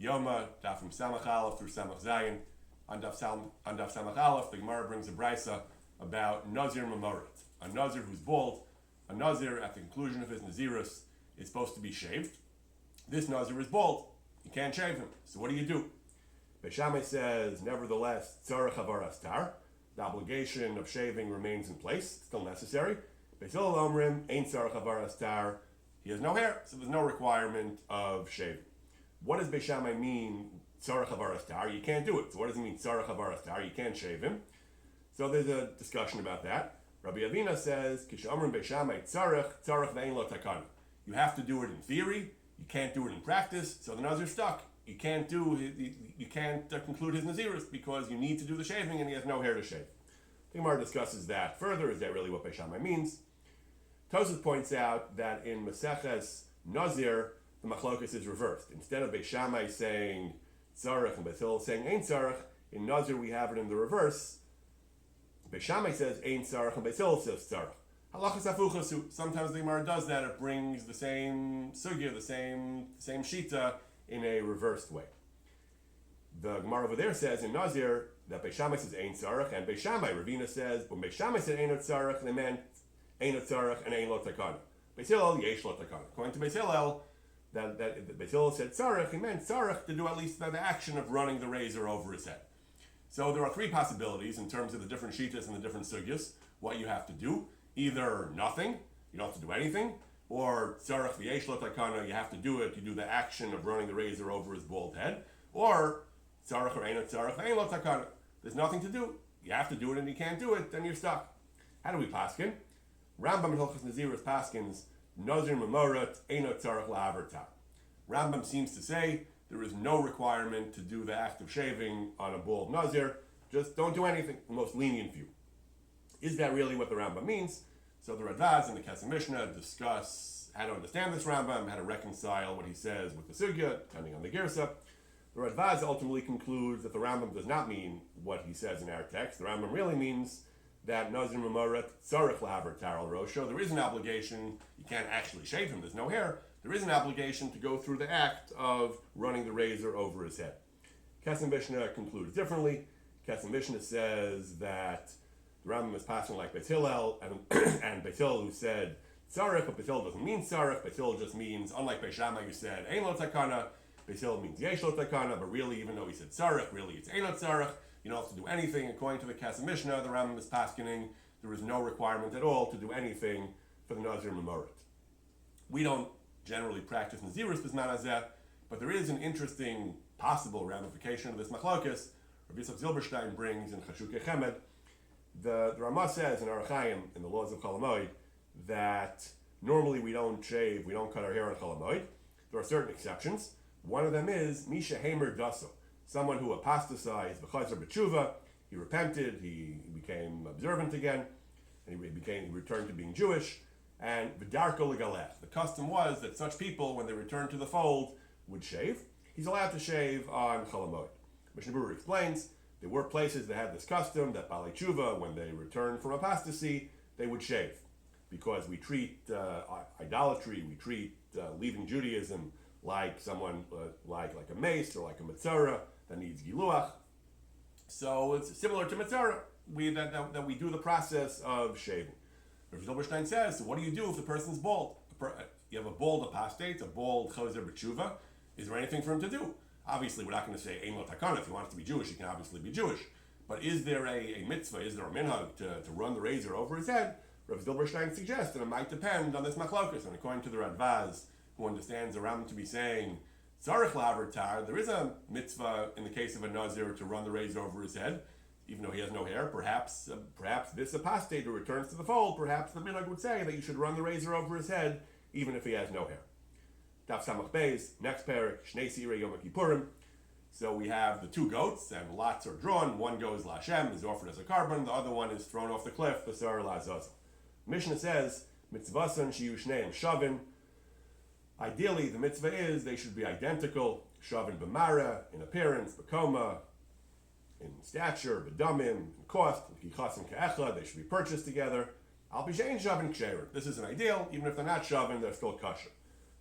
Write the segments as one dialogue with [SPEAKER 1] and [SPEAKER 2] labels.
[SPEAKER 1] Yoma, Daf from Samach Aleph through Samach Zayin. On Daf Samach Aleph, the Gemara brings a brisa about Nazir Mamorit, a Nazir who's bald. A Nazir, at the conclusion of his Nazirus, is supposed to be shaved. This Nazir is bald. You can't shave him. So what do? Beis Shammai says, nevertheless, tzarech havar astar. The obligation of shaving remains in place, still necessary. Beis Hillel omrim, ein tzarech havar astar. He has no hair, so there's no requirement of shaving. What does Beis Shammai mean, tzarech havar astar? You can't do it. So what does it mean, tzarech havar astar? You can't shave him. So there's a discussion about that. Rabbi Avina says, Kish omrim Beis Shammai, tzarech ve'ein lo takana. You have to do it in theory. You can't do it in practice. So the Nazir's stuck. You can't conclude his Nazirus because you need to do the shaving and he has no hair to shave. The Gemara discusses that further. Is that really what Beis Shammai means? Tosfos points out that in Maseches Nazir, the machlokas is reversed. Instead of Beis Shammai saying tzarech and Beis Hillel saying ein tzarech, in Nazir we have it in the reverse. Beis Shammai says ein tzarech and Beis Hillel says tzarech. Halachos afuchasu. Sometimes the Gemara does that. It brings the same sugya, the same shita in a reversed way. The Gemara over there says in Nazir that Beis Shammai says ein tzarech, and Beis Shammai, Ravina says, when Beis Shammai said ein tzarech, they meant ein tzarech and ein lo takana. Beis Hillel yesh lo takana. According to Beis Hillel, that Beis Hillel said tzarech, he meant tzarech to do at least the action of running the razor over his head. So there are three possibilities in terms of the different shitas and the different sugyas, what you have to do. Either nothing, you don't have to do anything, or tzarech v'yesh lo takana, you have to do it, you do the action of running the razor over his bald head, or tzarech or ein tzarech v'ein lo takana. There's nothing to do. You have to do it and you can't do it, then you're stuck. How do we paskin? Rambam in Halachos Nazirus paskins, Nazir Mamorat ein tzarech la'averta. Rambam seems to say there is no requirement to do the act of shaving on a bald Nazir, just don't do anything, the most lenient view. Is that really what the Rambam means? So the Radvaz and the Kesef Mishnah discuss how to understand this Rambam, how to reconcile what he says with the Sugya, depending on the Girsa. The Radvaz ultimately concludes that the Rambam does not mean what he says in our text. The Rambam really means that Nazir Mamorat tzarech lahaver taral rosho. There is an obligation, you can't actually shave him, there's no hair. There is an obligation to go through the act of running the razor over his head. Kesef Mishnah concludes differently. Kesef Mishnah says that the Rambam is passing like Beis Hillel, and Beis Hillel who said tzarech, but Beis Hillel doesn't mean tzarech. Beis Hillel just means, unlike Beis Shammai who said ein lo takana, Beis Hillel means yesh lo takana, but really, even though he said tzarech, really it's ein lo tzarech. You don't have to do anything. According to the Kesef Mishnah, the Rambam is paskening, there is no requirement at all to do anything for the Nazir Mamorit. We don't generally practice Nazirus B'zman hazeh, but there is an interesting possible ramification of this machlokas. Rabbi Yosef Zilberstein brings in Chashukei Chemed. The Ramah says in Orach Chaim, in the laws of Chol HaMoed, that normally we don't shave, we don't cut our hair on Chol HaMoed. There are certain exceptions. One of them is Misha Hamer Daso, someone who apostatized, v'chazar b'tshuva, he repented, he became observant again, and he returned to being Jewish, and v'darko l'galech. The custom was that such people, when they returned to the fold, would shave. He's allowed to shave on Chol HaMoed. Mishnah Berurah explains, there were places that had this custom that Balei Tshuva, when they returned from apostasy, they would shave. Because we treat idolatry, we treat leaving Judaism like someone, like a mace or like a metzora that needs giluach. So it's similar to metzora, that we do the process of shaving. Rav Zilberstein says, so what do you do if the person's bald? You have a bald apostate, a bald chozer b'tshuva. Is there anything for him to do? Obviously, we're not going to say ein lo takana. If he wants to be Jewish, he can obviously be Jewish. But is there a mitzvah, is there a minhag to run the razor over his head? Rav Zilberstein suggests that it might depend on this machlokas. And according to the Radvaz, who understands the Rambam to be saying tzarech lahaver tar, there is a mitzvah in the case of a Nazir to run the razor over his head, even though he has no hair. Perhaps this apostate who returns to the fold, perhaps the minhag would say that you should run the razor over his head, even if he has no hair. Daf Samach Beis, next parak, Shnei Sirei Yom Kippurim. So we have the two goats, and lots are drawn. One goes LaHashem, is offered as a carbon. The other one is thrown off the cliff, Basar LaZazel. Mishnah says, Mitzvasan Shiyu Shneim Shavin. Ideally, the mitzvah is they should be identical. Shavin b'mara, in appearance, b'koma, in stature, b'damim, in cost, kichasim ka'echad, they should be purchased together. Al pishein shavin ksheir. This is an ideal, even if they're not shavin, they're still kosher.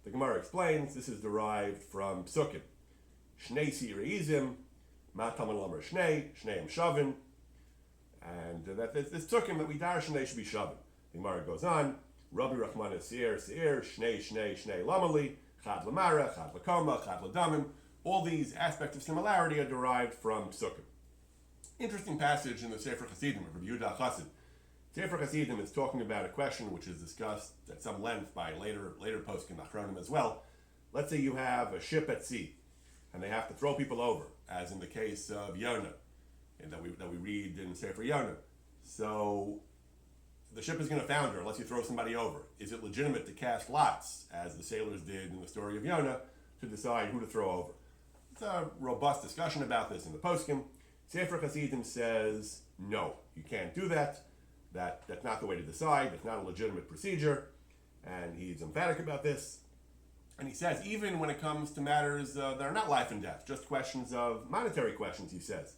[SPEAKER 1] The Gemara explains this is derived from psukim. Shnei Sireizim, Mataman Lamer Shneim Shavin, and that this took him that we darshan they should be Shavin. The Gemara goes on, Rabbi Rachman Seir, Shnei Lamali, Chad Lamara, Chad Lakoma, Chad Ladamim. All these aspects of similarity are derived from Psukim. Interesting passage in the Sefer Chassidim of Rabbi Yehuda Chassid. Sefer Chassidim is talking about a question which is discussed at some length by later poskim Achronim as well. Let's say you have a ship at sea, and they have to throw people over, as in the case of Yoma, and that we read in Sefer Yoma. So the ship is going to founder unless you throw somebody over. Is it legitimate to cast lots, as the sailors did in the story of Yona, to decide who to throw over? It's a robust discussion about this in the poskim. Sefer Chassidim says, no, you can't do that. That's not the way to decide. It's not a legitimate procedure. And he's emphatic about this. And he says, even when it comes to matters that are not life and death, just questions of monetary questions, he says,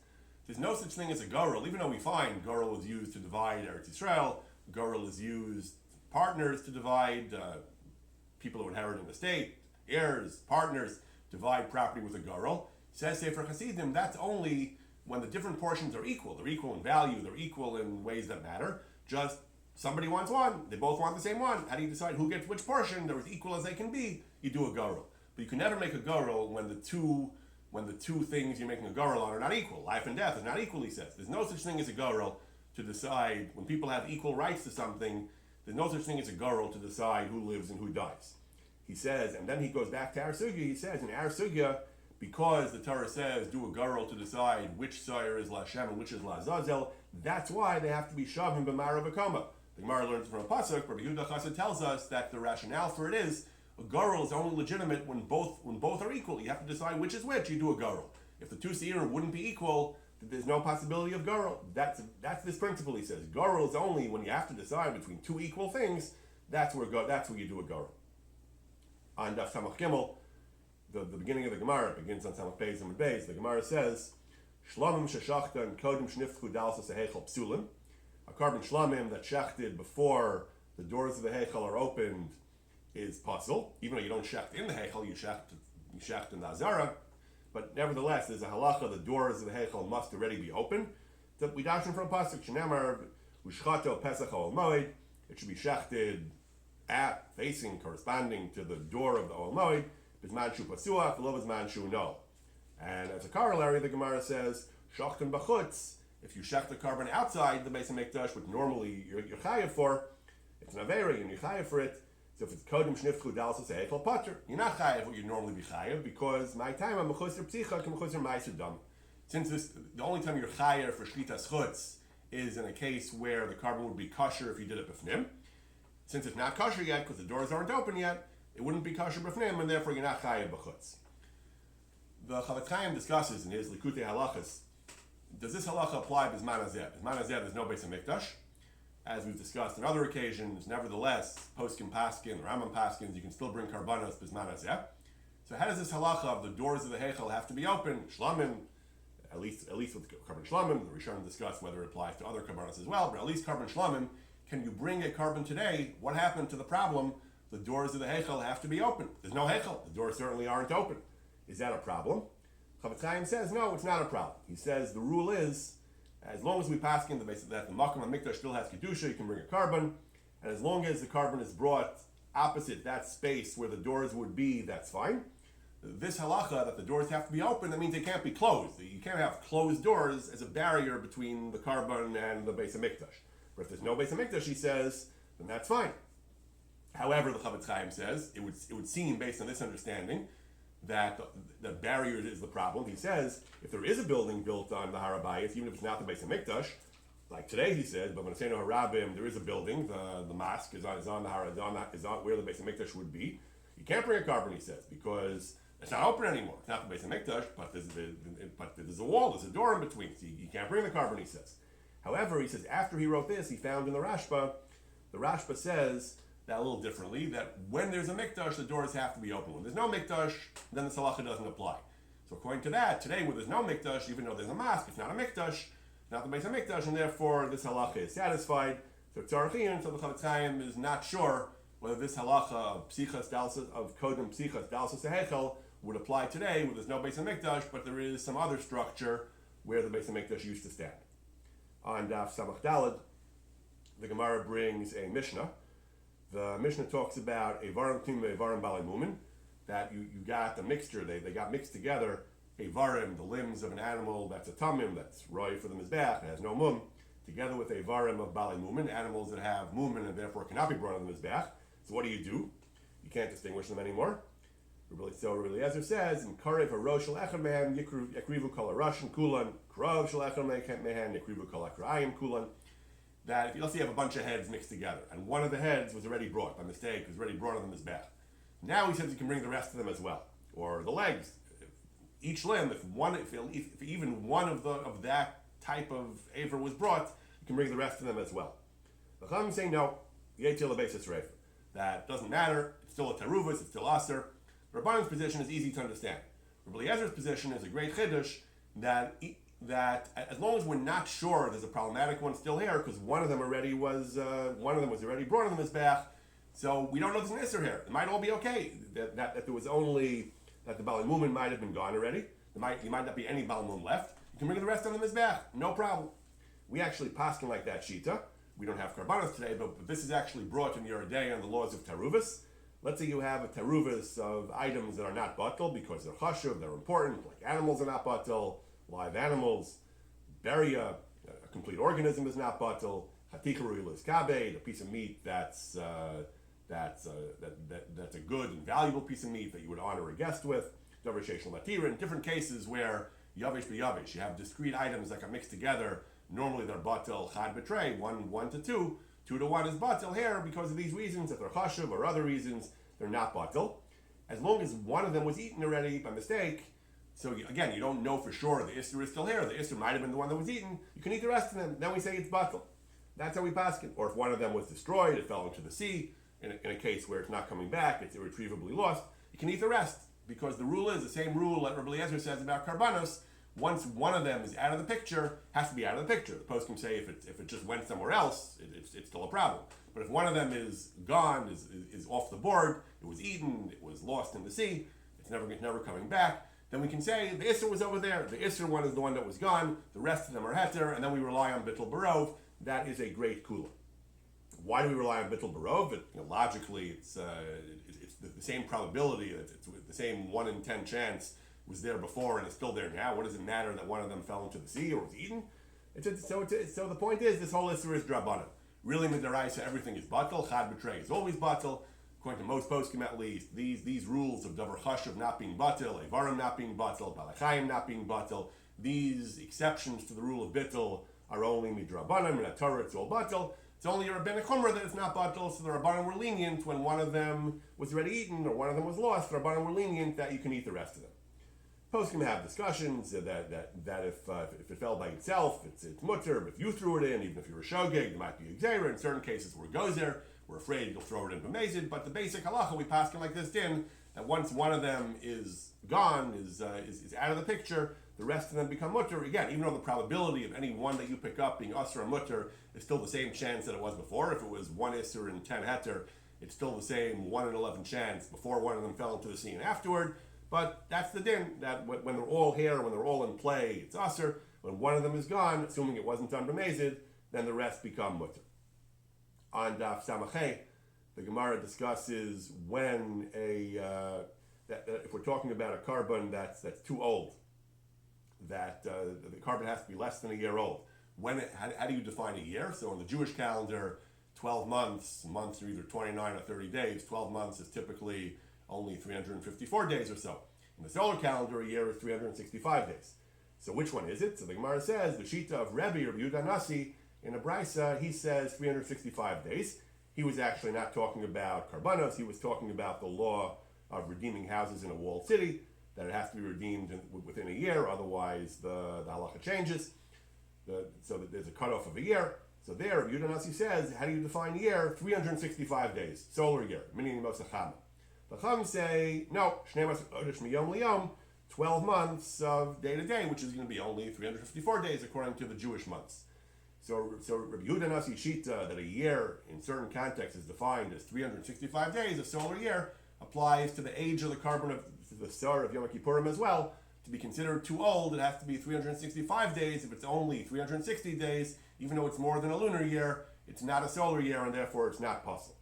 [SPEAKER 1] there's no such thing as a gorel, even though we find gorel is used to divide Eretz Yisrael, gorel is used partners to divide people who inherit an estate, heirs, partners, divide property with a gorel. Says Sefer Chassidim, that's only when the different portions are equal. They're equal in value, they're equal in ways that matter. Just somebody wants one, they both want the same one. How do you decide who gets which portion? They're as equal as they can be. You do a gorel. But you can never make a gorel when the two things you're making a gorel on are not equal. Life and death is not equal, he says. There's no such thing as a gorel to decide when people have equal rights to something. There's no such thing as a gorel to decide who lives and who dies. He says, and then he goes back to our sugya. He says in our sugya, because the Torah says do a gorel to decide which sire is Lashem and which is Lazazel, that's why they have to be shavim b'mara v'koma. The Gemara learns from a pasuk. Rabbi Yehuda Chassid tells us that the rationale for it is a gorel is only legitimate when both are equal. You have to decide which is which. You do a gorel. If the two seirim wouldn't be equal, there's no possibility of gorel. That's this principle. He says gorel is only when you have to decide between two equal things. That's where you do a gorel. On Daf Samach Gimel, the beginning of the Gemara begins on Samach Beis and Beis. The Gemara says, Shlamim sheshachta and kodim shnifchu dalsas hehechel psulim. A carbon shlamim that shechted before the doors of the hechel are opened is puzzle. Even though you don't shecht in the hechel, you shecht in the azara. But nevertheless, there's a halacha, the doors of the hechel must already be open. So we dash from pasuk shenemar ushchato pesach ol moed. It should be shechted facing, corresponding to the door of the ol moed. Bisman shu pasuach, lo bisman shu no. And as a corollary, the Gemara says shachten b'chutz. If you shecht the carbon outside the Beis HaMikdash, which normally you're chayav for, it's an avera and you're chayav for it. So if it's kodim shnifchu dalsas hechel pater, you're not chayav what you'd normally be chayav, because my time I'm mechuser psicha kem mechuser ma'aser dam. Since the only time you're chayav for shlitas chutz is in a case where the carbon would be kosher if you did it b'fnim. Since it's not kosher yet, because the doors aren't open yet, it wouldn't be kosher b'fnim, and therefore you're not chayav b'chutz. The Chavetz Chaim discusses in his Likutei Halachos, does this halacha apply b'zman hazeh? B'zman hazeh, there's no Beis HaMikdash. As we've discussed on other occasions, nevertheless, poskim paskin, Rambam paskins, you can still bring karbanos b'zman hazeh. So how does this halacha of the doors of the hechel have to be open? Shlamim, at least with carbon shlamim, the Rishonim discussed whether it applies to other karbanos as well, but at least carbon shlamim, can you bring a carbon today? What happened to the problem? The doors of the hechel have to be open. There's no hechel. The doors certainly aren't open. Is that a problem? Chavetz Chaim says, no, it's not a problem. He says the rule is, as long as we pass in the basis that the Makom HaMikdash still has Kedusha, you can bring a carbon, and as long as the carbon is brought opposite that space where the doors would be, that's fine. This halacha, that the doors have to be open, that means they can't be closed. You can't have closed doors as a barrier between the carbon and the Beis HaMikdash. But if there's no Beis HaMikdash, he says, then that's fine. However, the Chavetz Chaim says, it would seem, based on this understanding, that the barrier is the problem. He says, if there is a building built on the Har HaBayis, even if it's not the Beis HaMikdash, like today he says, but when I say no Harabim, there is a building, the mosque is on the Har, is on where the Beis HaMikdash would be. You can't bring a carbon, he says, because it's not open anymore. It's not the Beis HaMikdash, but there's a wall, there's a door in between, so you can't bring the carbon, he says. However, he says, after he wrote this, he found in the Rashba says that a little differently, that when there's a mikdash, the doors have to be open. When there's no mikdash, then the halacha doesn't apply. So according to that, today when there's no mikdash, even though there's a mosque, it's not a mikdash, not the Beis HaMikdash, and therefore this halacha is satisfied. So Tzarachin, so the Chavetz Chaim is not sure whether this halacha of psichas dalsas, of kodem psichas dalsas hechel, would apply today where there's no Beis HaMikdash, but there is some other structure where the Beis HaMikdash used to stand. On Daf Samach Daled, the Gemara brings a Mishnah. The Mishnah talks about Eivarim Tima, Eivarim Balei Mumin, that you got a mixture, they got mixed together, Eivarim, the limbs of an animal that's a Tamim, that's Roy for the Mizbeach, it has no Mum, together with Eivarim of Balei Mumin, animals that have Mumin and therefore cannot be brought on the Mizbeach. So what do? You can't distinguish them anymore. So Rabbi Eliezer says, in Karev Harosh Shel Echad Mehem Yakrivu Kol HaRashin Kulan, Krav Shel Echad Mehem Yakrivu Kol HaKra'ayim Kulan, that if you, let's say you have a bunch of heads mixed together, and one of the heads was already brought, by mistake, was already brought on the Mizbeach. Now he says you can bring the rest of them as well. Or the legs. Each limb, if even one of that type of Aver was brought, you can bring the rest of them as well. The Chachamim say no, Yetil Abesis Reif. That doesn't matter, it's still a Teruvus, it's still Aser. Rabban's position is easy to understand. Rabbi Eliezer's position is a great Chiddush that as long as we're not sure there's a problematic one still here, because one of them was already brought on the Mizbeach, so we don't know there's an Isser here. It might all be okay. That there was only, that the Balei Mumin might have been gone already. There might not be any Balei Mumin left. You can bring the rest on the Mizbeach, no problem. We actually paskin like that Shita. We don't have Karbanos today, but this is actually brought in your day on the laws of Teruvus. Let's say you have a Teruvus of items that are not batal because they're chashuv, they're important, like animals are not batal, live animals, beria, a complete organism is not batal, hatikaru is kabed, a piece of meat that's a good and valuable piece of meat that you would honor a guest with, davar sheishel matira. In different cases where yavish b'yavish, you have discrete items that are mixed together. Normally they're batal chad betray, 1 to 2. 2 to 1 is batal here because of these reasons, if they're chashuv or other reasons, they're not batal. As long as one of them was eaten already by mistake, so again, you don't know for sure the Isser is still here, the Isser might have been the one that was eaten, you can eat the rest of them, then we say it's batal. That's how we paskin. Or if one of them was destroyed, it fell into the sea, in a case where it's not coming back, it's irretrievably lost, you can eat the rest. Because the rule is the same rule that Rabbi Eliezer says about Karbanos. Once one of them is out of the picture, has to be out of the picture. The post can say if it just went somewhere else, it's still a problem. But if one of them is gone, is off the board, it was eaten, it was lost in the sea, it's never coming back, then we can say the Isser was over there, the Isser one is the one that was gone, the rest of them are heter, and then we rely on Bittul Barov. That is a great kula. Why do we rely on Bittul Barov? But logically, it's the same probability, it's the same 1 in 10 chance was there before and is still there now. What does it matter that one of them fell into the sea or was eaten? So the point is, this whole Isser is drabanan. Really, midaraisa, everything is batal. Chad betray is always batal. According to most poskim, at least, these rules of davar chashuv not being batal, eivarim not being batal, balachayim not being batal, these exceptions to the rule of bittul are only midrabanan. In a Torah, it's all batal. It's only a rabbinic chumrah that it's not batal. So the rabbanim were lenient when one of them was already eaten or one of them was lost. The rabbanim were lenient that you can eat the rest of them. Poskim have discussions that if it fell by itself, it's mutter. But if you threw it in, even if you're a shogeg, there might be a gzeira. In certain cases where it goes there, we're afraid you'll throw it in b'mezid. But the basic halacha we paskin like this din, that once one of them is gone, is out of the picture, the rest of them become mutter. Again, even though the probability of any one that you pick up being usher or mutter is still the same chance that it was before. If it was 1 isser and 10 heter, it's still the same 1 in 11 chance before one of them fell into the sea and afterward. But that's the din, that when they're all here, when they're all in play, it's aser. When one of them is gone, assuming it wasn't done b'mezid, then the rest become mutter. On Daf Samachay, the Gemara discusses when that if we're talking about a carbon that's too old, that the carbon has to be less than a year old. How do you define a year? So in the Jewish calendar, 12 months are either 29 or 30 days. 12 months is typically only 354 days or so. In the solar calendar, a year is 365 days. So which one is it? So the Gemara says, the Shita of Rebbe or Yehuda Nasi, in a Brisa, he says 365 days. He was actually not talking about Karbanos, he was talking about the law of redeeming houses in a walled city, that it has to be redeemed within a year, otherwise the halacha changes. So that there's a cutoff of a year. So there, Yehuda Nasi says, how do you define a year? 365 days, solar year, meaning Mosachama. The Chum say, no, 12 months of day to day, which is going to be only 354 days according to the Jewish months. So Rabbi Yehuda Nasi Shita, that a year in certain contexts is defined as 365 days, a solar year, applies to the age of the carbon of the Sar of Yom Kippurim as well. To be considered too old, it has to be 365 days. If it's only 360 days, even though it's more than a lunar year, it's not a solar year, and therefore it's not possible.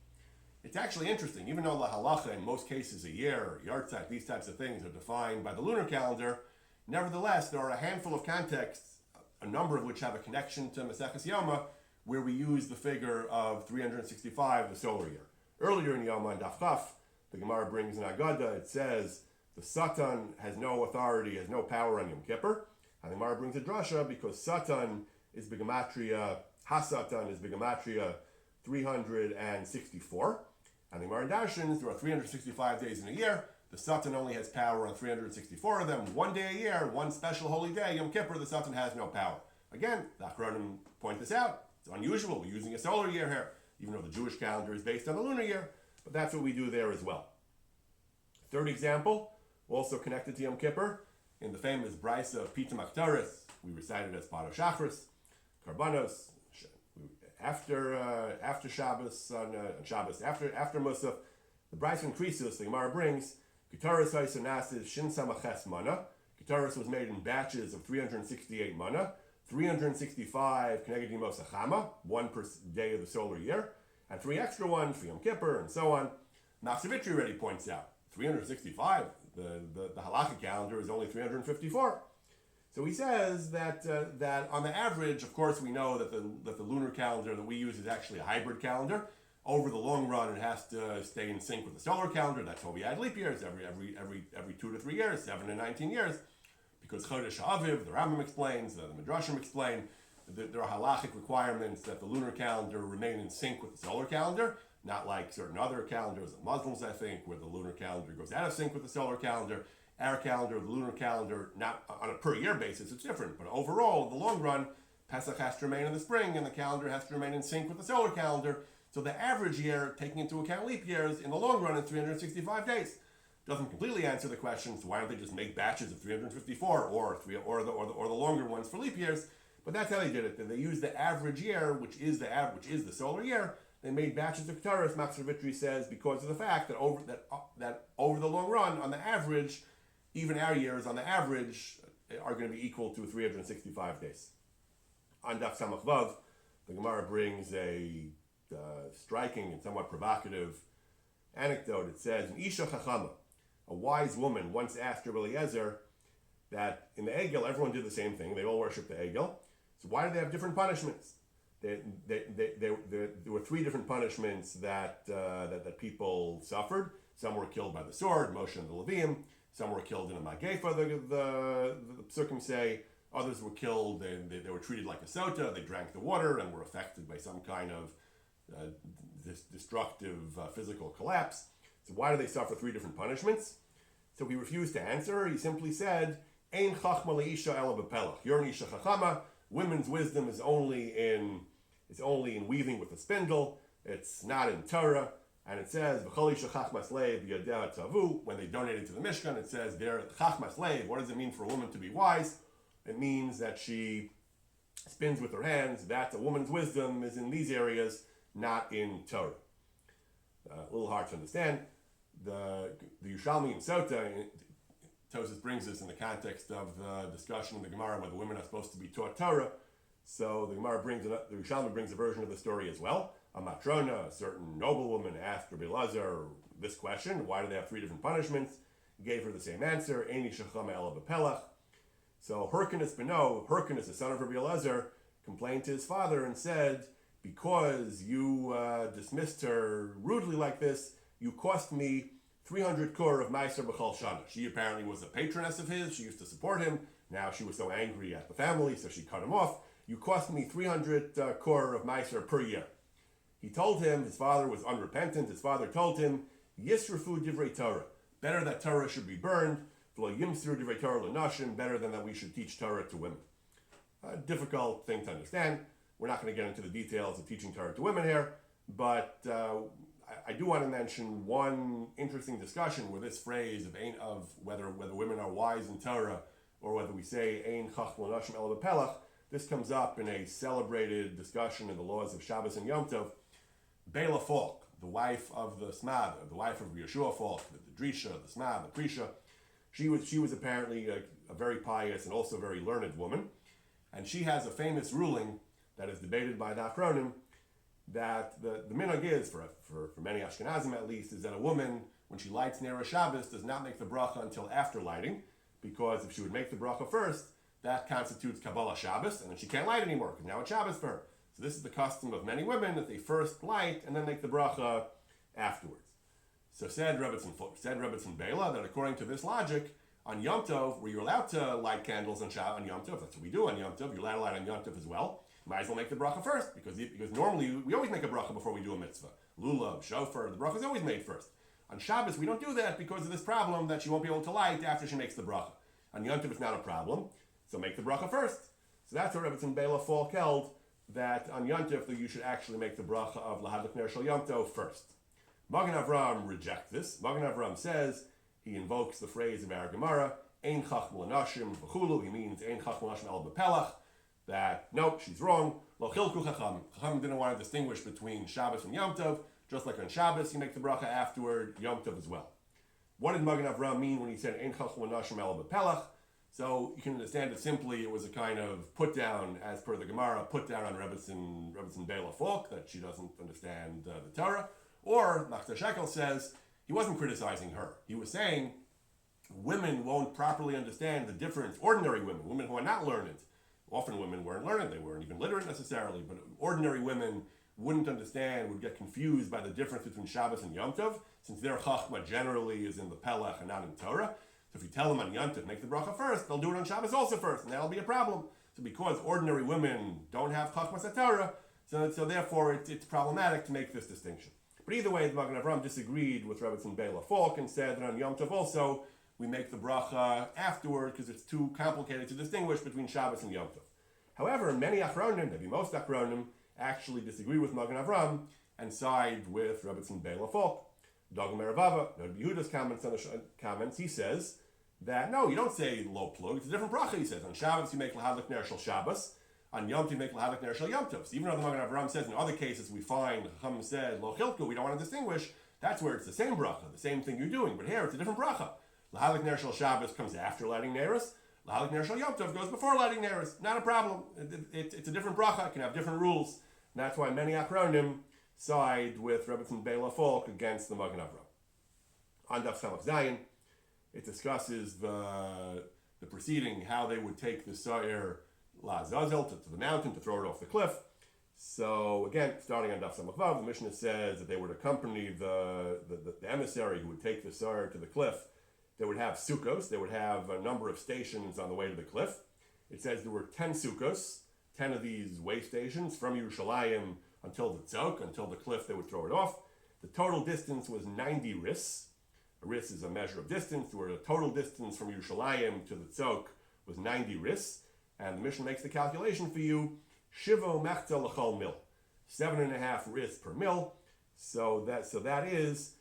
[SPEAKER 1] It's actually interesting, even though la halacha, in most cases a year, yartzeit, these types of things are defined by the lunar calendar, nevertheless, there are a handful of contexts, a number of which have a connection to Maseches Yoma, where we use the figure of 365, the solar year. Earlier in Yoma, in Daf Chaf, the Gemara brings an Agada, it says, the Satan has no authority, has no power on Yom Kippur. And the Gemara brings a drasha because Satan is Bigamatria, Hasatan is Bigamatria 364. And the Gemara Darshans, there are 365 days in a year. The Satan only has power on 364 of them. One day a year, one special holy day, Yom Kippur, the Satan has no power. Again, the Achronim point this out. It's unusual. We're using a solar year here, even though the Jewish calendar is based on the lunar year. But that's what we do there as well. Third example, also connected to Yom Kippur, in the famous Brisa of Pita Maktaris, we recited as part of Shachris, Karbanos, after Shabbos, on Shabbos, after Musaf, the Brisa increases, the Gemara brings, Kitaris Haisonasis Shin Samaches Mana. Kitaris was made in batches of 368 mana, 365 Keneged Yimos Achama, one per day of the solar year, and 3 extra ones for Yom Kippur, and so on. Machzavitri already points out, 365, the halachic calendar is only 354. So he says that on the average, of course, we know that the lunar calendar that we use is actually a hybrid calendar. Over the long run, it has to stay in sync with the solar calendar. That's why we add leap years every 2 to 3 years, 7 to 19 years, because Chodesh Aviv, the Rambam explains, the Midrashim explain, that there are halachic requirements that the lunar calendar remain in sync with the solar calendar. Not like certain other calendars of Muslims, I think, where the lunar calendar goes out of sync with the solar calendar. Our calendar, the lunar calendar, not on a per year basis, it's different. But overall, in the long run, Pesach has to remain in the spring, and the calendar has to remain in sync with the solar calendar. So the average year, taking into account leap years, in the long run is 365 days. Doesn't completely answer the question, so why don't they just make batches of 354 or the longer ones for leap years? But that's how they did it. They used the average year, which is the solar year. They made batches of Ktaris, Master Vitri says, because of the fact that over the long run, on the average, even our years on the average are going to be equal to 365 days. On Daf Samach Vav, the Gemara brings a striking and somewhat provocative anecdote. It says, an Isha Chachama, a wise woman, once asked Rabbi Eliezer that in the Egel, everyone did the same thing. They all worshiped the Egel. So why do they have different punishments? There were 3 different punishments that people suffered. Some were killed by the sword, Moshe and the Levium. Some were killed in a Magefa, the Psukim say. Others were killed, they were treated like a sota. They drank the water and were affected by some kind of destructive physical collapse. So why do they suffer 3 different punishments? So he refused to answer. He simply said, Ein chachma leisha ela b'pelach. You're an isha chachama. Women's wisdom is only in weaving with a spindle. It's not in Torah. And it says, when they donated to the Mishkan, it says there, chachmas leiv. What does it mean for a woman to be wise? It means that she spins with her hands. That a woman's wisdom is in these areas, not in Torah. A little hard to understand. The Yerushalmi and Sota, Tosas brings this in the context of the discussion in the Gemara whether women are supposed to be taught Torah. So the Yerushalmi brings a version of the story as well. A matrona, a certain noblewoman, asked Rabbi Elazar this question: why do they have 3 different punishments? He gave her the same answer: Eini shachama ela b'pelach. So Hyrcanus Beno, Hyrcanus, the son of Rabbi Elazar, complained to his father and said, because you dismissed her rudely like this, you cost me 300 kur of Meiser B'chol Shana. She apparently was a patroness of his. She used to support him. Now she was so angry at the family, so she cut him off. You cost me 300 kur of Meiser per year. He told him, his father was unrepentant. His father told him, Yisrafu divrei Torah. Better that Torah should be burned. V'lo yimsru divrei Torah l'nashim. Better than that we should teach Torah to women. A difficult thing to understand. We're not going to get into the details of teaching Torah to women here, but I do want to mention one interesting discussion where this phrase of whether women are wise in Torah or whether we say Ein Chachma Nashim El B'Pelach, this comes up in a celebrated discussion in the laws of Shabbos and Yom Tov. Bela Falk, the wife of the Smad, the wife of Yeshua Falk, the Drisha, the Smad, the Prisha, She was apparently a very pious and also very learned woman, and she has a famous ruling that is debated by the Achronim, that the minhag is, for many Ashkenazim at least, is that a woman, when she lights Ner Shabbos, does not make the bracha until after lighting, because if she would make the bracha first, that constitutes Kabbalah Shabbos, and then she can't light anymore, because now it's Shabbos for her. So this is the custom of many women, that they first light and then make the bracha afterwards. So said Rebbetzin Bela that according to this logic, on Yom Tov, where you're allowed to light candles on Yom Tov, that's what we do on Yom Tov, you're allowed to light on Yom Tov as well, might as well make the bracha first, because normally we always make a bracha before we do a mitzvah. Lulav, shofar, the bracha is always made first. On Shabbos, we don't do that because of this problem that she won't be able to light after she makes the bracha. On Yom Tov, it's not a problem, so make the bracha first. So that's what Rebbetzin Bela Falk held, that on Yom Tov, that you should actually make the bracha of Lahadlik Ner Shel Yom Tov first. Magen Avram rejects this. Magen Avram says, he invokes the phrase of our Gemara, Ein Chacham L'Nashim V'chulu, he means Ein Chacham L'Nashim El B'Pelach, that, nope, she's wrong. Lo Chilku Chacham. Chacham didn't want to distinguish between Shabbos and Yom Tov. Just like on Shabbos, you make the bracha afterward, Yom Tov as well. What did Magen Avram mean when he said Ein Chacham L'Nashim El B'Pelach? So you can understand it simply, it was a kind of put down, as per the Gemara, put down on Rebbetzin Bela Falk, that she doesn't understand the Torah. Or, Machzor Shekel says, he wasn't criticizing her. He was saying, women won't properly understand the difference, ordinary women who are not learned. Often women weren't learned, they weren't even literate necessarily, but ordinary women wouldn't understand, would get confused by the difference between Shabbos and Yom Tov, since their chachma generally is in the Pelech and not in Torah. So if you tell them on Yom Tov, make the bracha first, they'll do it on Shabbos also first, and that'll be a problem. So because ordinary women don't have chachmas at Torah, so therefore it's problematic to make this distinction. But either way, the Magen Avram disagreed with Rebbetzin Bela Falk and said that on Yom Tov also, we make the bracha afterward because it's too complicated to distinguish between Shabbos and Yom Tov. However, many Achronim, maybe most Achronim, actually disagree with Magen Avram and side with Rebbetzin Bela Falk. Dogma Meravava, Rabbi Yehuda's comments, he says that no, you don't say lo plug, it's a different bracha, he says. On Shabbos you make Lahadlik Ner Shel Shabbos, on Yom Tov you make Lahadlik Ner Shel Yom Tov. So even though the Magen Avram says in other cases we find Chacham said lo chilku, we don't want to distinguish, that's where it's the same bracha, the same thing you're doing, but here it's a different bracha. Lahadlik Ner Shel Shabbos comes after lighting Neros, Lahadlik Ner Shel Yom Tov goes before lighting Neros. Not a problem. It's a different bracha, it can have different rules. And that's why many Achronim side with Rebbetzin Bela Falk against the Magen Avram. On Daf Samach Zayin, it discusses the proceeding, how they would take the Sa'ir La Zazel to the mountain to throw it off the cliff. So again, starting on Daf Samach Vav, the Mishnah says that they would accompany the emissary who would take the Sa'ir to the cliff. They would have sukkos, they would have a number of stations on the way to the cliff. It says there were 10 sukkos, 10 of these way stations from Yerushalayim until the tzok, until the cliff they would throw it off. The total distance was 90 ris. A ris is a measure of distance, where the total distance from Yerushalayim to the tzok was 90 ris. And the Mishnah makes the calculation for you, shivo mechza l'chol mil, 7.5 ris per mil. So that is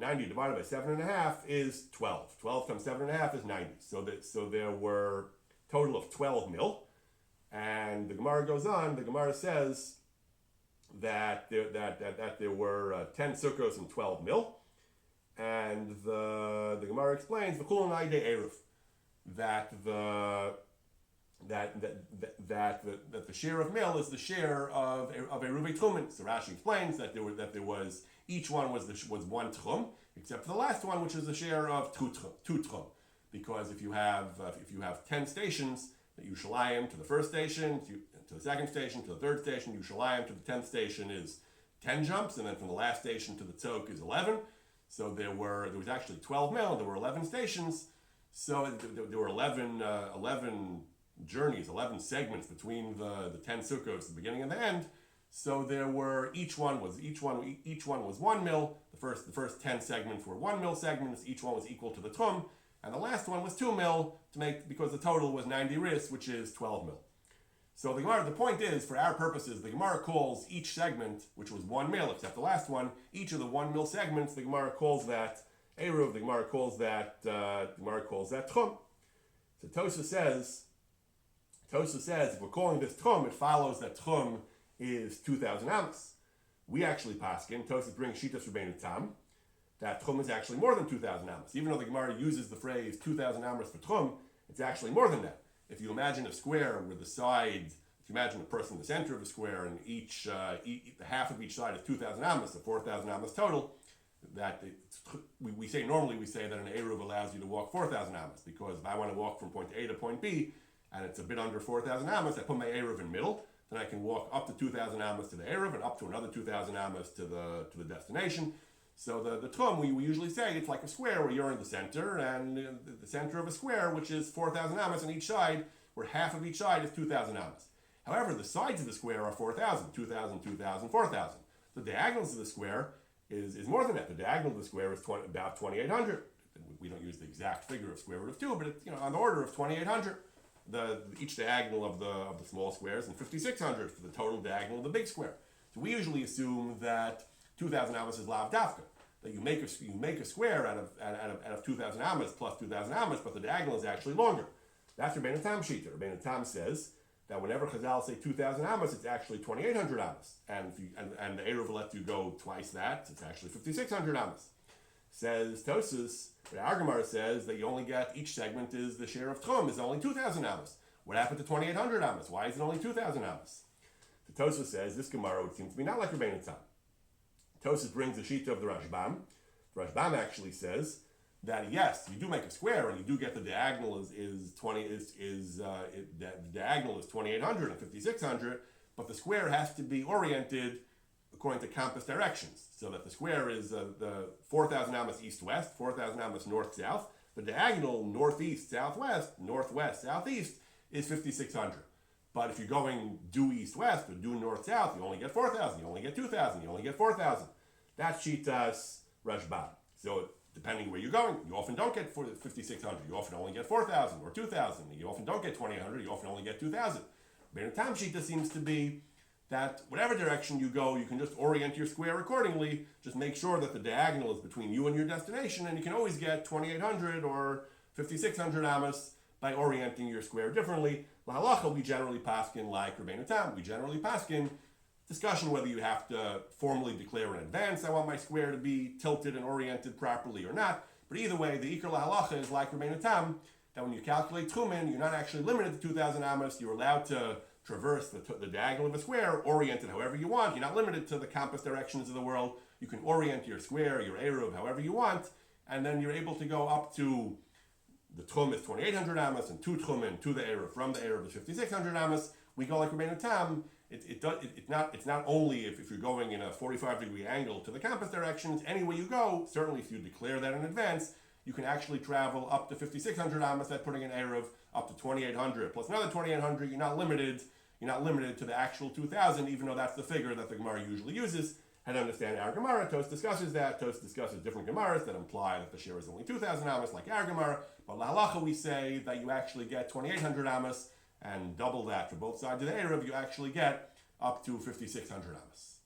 [SPEAKER 1] 90 divided by 7.5 is 12. 12 times 7.5 is 90. So there were a total of 12 mil. And the Gemara goes on. The Gemara says that there were 10 sukkos and 12 mil. And the Gemara explains that the share of mil is the share of a Ruvei Tchumen. So Rashi explains that there was each one was one tchum, except for the last one, which is the share of two tchum. Because if you have 10 stations, that Yerushalayim to the first station, to the second station, to the third station, Yerushalayim to the 10th station is 10 jumps, and then from the last station to the tzok is 11. So there was actually 12 mil, there were 11 stations, so there were 11 journeys, 11 segments between the 10 sukkos, the beginning and the end. So there were each one was 1 mil. The first 10 segments were 1 mil segments. Each one was equal to the tchum, and the last one was 2 mil because the total was 90 ris, which is 12 mil. So the point is, for our purposes, the Gemara calls each segment, which was 1 mil, except the last one, each of the 1 mil segments, the Gemara calls that eruv. The Gemara calls that tchum. So Tosa says, if we're calling this tchum, it follows that tchum is 2,000 amos. We actually paskin. Tosa brings Shitas Rabbeinu Tam. that Tchum is actually more than 2,000 amos. Even though the Gemara uses the phrase 2,000 amos for Tchum, it's actually more than that. If you imagine a square where the sides, if you imagine a person in the center of a square and the half of each side is 2,000 amos, so 4,000 amos total, we say that an Eruv allows you to walk 4,000 amos, because if I want to walk from point A to point B, and it's a bit under 4,000 amos, I put my Eruv in middle, then I can walk up to 2,000 amos to the Eruv and up to another 2,000 amos to the destination. So the Tchum, we usually say it's like a square where you're in the center, and the center of a square, which is 4,000 amos on each side, where half of each side is 2,000 amos. However, the sides of the square are 4,000, 2,000, 2,000, 4,000. The diagonals of the square is more than that. The diagonal of the square is about 2,800. We don't use the exact figure of square root of 2, but it's on the order of 2,800. Each diagonal of the small squares, and 5,600 for the total diagonal of the big square. So we usually assume that 2,000 amos is lav dafka, that you make a square out of 2,000 amos plus 2,000 amos, but the diagonal is actually longer. That's Rabbeinu Tam Shita. Rabbeinu Tam says that whenever Chazal say 2,000 amos, it's actually 2,800 amos, and the Eruv will let you go twice that. It's actually 5,600 amos. Says Tosas, our Gemara says that you only get, each segment is the share of Tchum is only 2,000 amos. What happened to 2,800 amos? Why is it only 2,000 amos? The Tosas says this Gemara would seem to be not like Rabbeinu Tam. Tosas brings the Shita of the Rashbam. The Rashbam actually says that yes, you do make a square and you do get the diagonal the diagonal is 2,800 and 5,600, but the square has to be oriented according to compass directions, so that the square is the 4,000 amos east-west, 4,000 amos north-south. The diagonal northeast, southwest, northwest, southeast is 5,600. But if you're going due east-west or due north-south, you only get 4,000, you only get 2,000, you only get 4,000. That's Shitas Rashbam. So depending where you're going, you often don't get 5,600, you often only get 4,000 or 2,000, you often don't get 2,800, you often only get 2,000. Rabbeinu Tam Shita seems to be that whatever direction you go, you can just orient your square accordingly. Just make sure that the diagonal is between you and your destination, and you can always get 2,800 or 5,600 amos by orienting your square differently. L'halacha, we generally paskin like Rabbeinu Tam. We generally paskin discussion whether you have to formally declare in advance, I want my square to be tilted and oriented properly or not. But either way, the Iker L'halacha is like Rabbeinu Tam, that when you calculate Tchumen, you're not actually limited to 2,000 amos. You're allowed to traverse the diagonal of a square, orient it however you want. You're not limited to the compass directions of the world. You can orient your square, your Eruv, however you want, and then you're able to go up to the Tchum is 2,800 amos, and 2 Tchumen to the Eruv. From the Eruv is 5,600 amos. We go like Rabbeinu Tam. It's not only if you're going in a 45-degree angle to the compass directions. Anywhere you go, certainly if you declare that in advance, you can actually travel up to 5,600 amos. That's putting an Eruv up to 2,800 plus another 2,800. You're not limited to the actual 2,000, even though that's the figure that the Gemara usually uses. How to understand our Gemara? Tos discusses that. Tos discusses different Gemaras that imply that the share is only 2,000 amos, like our Gemara. But L'halacha, we say that you actually get 2,800 amos, and double that for both sides of the Eruv, you actually get up to 5,600 amos.